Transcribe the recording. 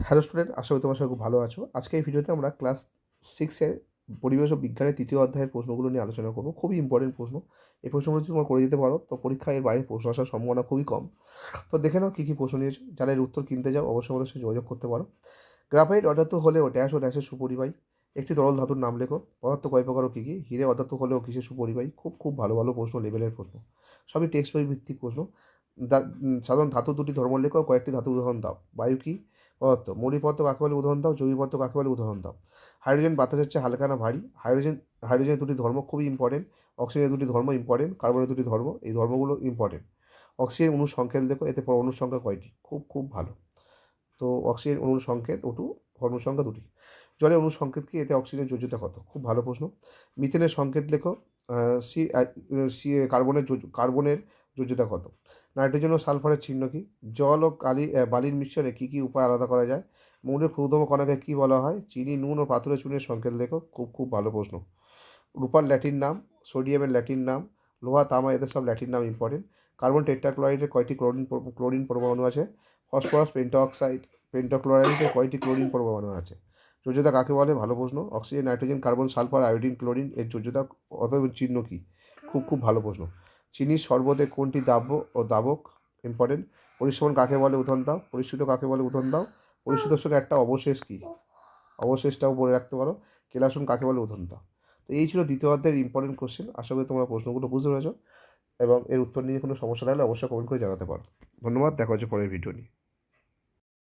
Hello student, আশা করি তোমার সবাই খুব ভালো আছো। আজকে এই ভিডিওতে আমরা ক্লাস 6-এর পরিবেশ ও বিজ্ঞানের 3য় অধ্যায়ের প্রশ্নগুলো নিয়ে আলোচনা করবো। খুবই ইম্পর্টেন্ট প্রশ্ন। এই প্রশ্নগুলো যদি তোমরা করে দিতে পারো তো পরীক্ষায় এর বাইরে প্রশ্ন আসার সম্ভাবনা খুবই কম। তো দেখে নাও কী কী প্রশ্ন নিয়েছো। যারা এর উত্তর কিনতে যাও অবশ্যই আমাদের সাথে যোগাযোগ করতে পারো। গ্রাফাইট অধাতু হলেও ড্যাশ ও ড্যাশের সুপরিবাহী। একটি তরল ধাতুর নাম লেখো। পদার্থ কয় প্রকার ও কী কী? হিরে অধাতু হলেও কিসের সুপরিবাহী? খুব খুব ভালো ভালো প্রশ্ন, লেভেলের প্রশ্ন, সবই টেক্সট বই ভিত্তিক প্রশ্ন। সাধারণ ধাতু দুটি ধর্ম লেখো, কয়েকটি ধাতু উদাহরণ দাও। বায়ু কি? পদার্থ। মৌলিক পদার্থ কাকে বলে উদাহরণ দাও। যৌগিক পদার্থ কাকে বলে উদাহরণ দাও। হাইড্রোজেন বাতাসের চেয়ে হালকা না ভারী? হাইড্রোজেনের দুটি ধর্ম খুবই ইম্পর্টেন্ট। অক্সিজেনের দুটি ধর্ম ইম্পর্টেন্ট। কার্বনের দুটি ধর্ম, এই ধর্মগুলো ইম্পর্টেন্ট। অক্সিজেন অণুর সংকেত দেখো, এতে অণুর সংখ্যা কয়টি? খুব খুব ভালো। তো অক্সিজেন অণুর সংকেত O2, অণুর সংখ্যা দুটি। জলের অণুর সংকেত কি? এতে অক্সিজেনের যোজ্যতা কত? খুব ভালো প্রশ্ন। মিথেনের সংকেত লেখো। সি সি কার্বনের যোজ্যতা কত? নাইট্রোজেন ও সালফারের চিহ্ন কি? জল ও বালির মিশ্রণে কী কী উপায় আলাদা করা যায়? মৌলের ক্ষুদ্রতম কণাকে কী বলা হয়? চিনি, নুন ও পাথরের চুনের সংকেত লেখো। খুব খুব ভালো প্রশ্ন। রূপার ল্যাটিন নাম, সোডিয়ামের ল্যাটিন নাম, লোহা, তামা এদের সব ল্যাটিন নাম ইম্পর্টেন্ট। কার্বন টেট্রাক্লোরাইডের কয়টি ক্লোরিন পরমাণু আছে? ফসফরাস পেন্টাক্লোরাইডে কয়টি ক্লোরিন পরমাণু আছে? যোজ্যতা কাকে বলে? ভালো প্রশ্ন। Oxygen, nitrogen, carbon, sulphur, iodine, chlorine এর যোজ্যতা অথবা চিহ্ন কী? খুব খুব ভালো প্রশ্ন। চিনির শরবতে কোনটি দাব্য ও দাবক? ইম্পর্টেন্ট। পরিশ্রমণ কাকে বলে? উদাহরণ দাও। পরিশ্রুত কাকে বলে? উদাহরণ দাও। পরিশ্রুতের সঙ্গে একটা অবশেষ কী? অবশেষটাও বলে রাখতে পারো। কেলাসন কাকে বলে? উদাহরণ দাও। তো এই ছিল দ্বিতীয় অধ্যায়ের ইম্পর্টেন্ট কোশ্চেন। আশা করি তোমরা প্রশ্নগুলো বুঝতে পেরেছো এবং এর উত্তর নিয়ে কোনো সমস্যা থাকলে অবশ্যই কমেন্ট করে জানাতে পারো। ধন্যবাদ, দেখা হচ্ছে পরের ভিডিও নিয়ে।